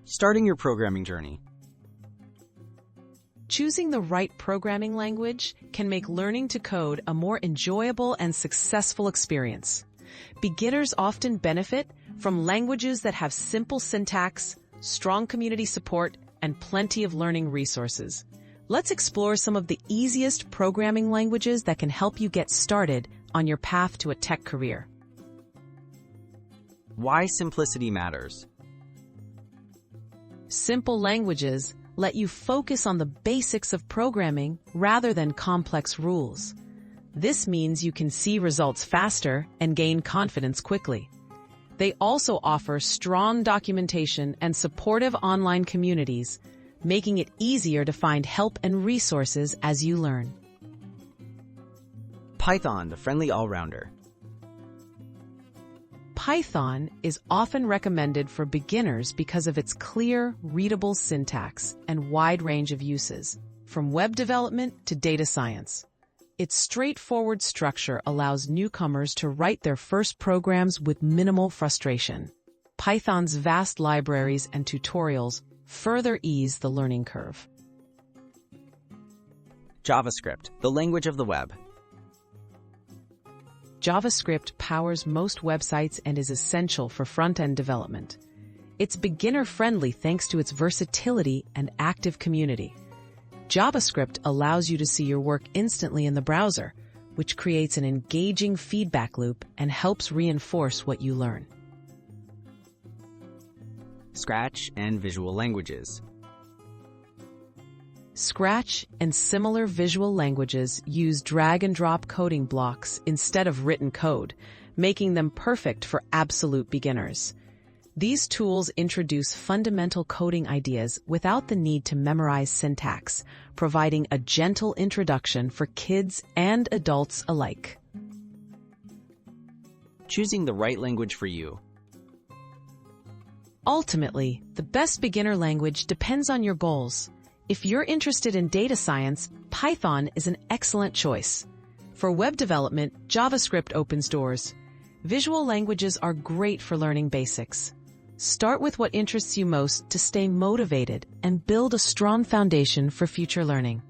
Starting your programming journey. Choosing the right programming language can make learning to code a more enjoyable and successful experience. Beginners often benefit from languages that have simple syntax, strong community support, and plenty of learning resources. Let's explore some of the easiest programming languages that can help you get started on your path to a tech career. Why simplicity matters. Simple languages let you focus on the basics of programming rather than complex rules. This means you can see results faster and gain confidence quickly. They also offer strong documentation and supportive online communities, making it easier to find help and resources as you learn. Python, the friendly all-rounder. Python is often recommended for beginners because of its clear, readable syntax and wide range of uses, from web development to data science. Its straightforward structure allows newcomers to write their first programs with minimal frustration. Python's vast libraries and tutorials further ease the learning curve. JavaScript, the language of the web. JavaScript powers most websites and is essential for front-end development. It's beginner-friendly thanks to its versatility and active community. JavaScript allows you to see your work instantly in the browser, which creates an engaging feedback loop and helps reinforce what you learn. Scratch and visual languages. Scratch and similar visual languages use drag-and-drop coding blocks instead of written code, making them perfect for absolute beginners. These tools introduce fundamental coding ideas without the need to memorize syntax, providing a gentle introduction for kids and adults alike. Choosing the right language for you. Ultimately, the best beginner language depends on your goals. If you're interested in data science, Python is an excellent choice. For web development, JavaScript opens doors. Visual languages are great for learning basics. Start with what interests you most to stay motivated and build a strong foundation for future learning.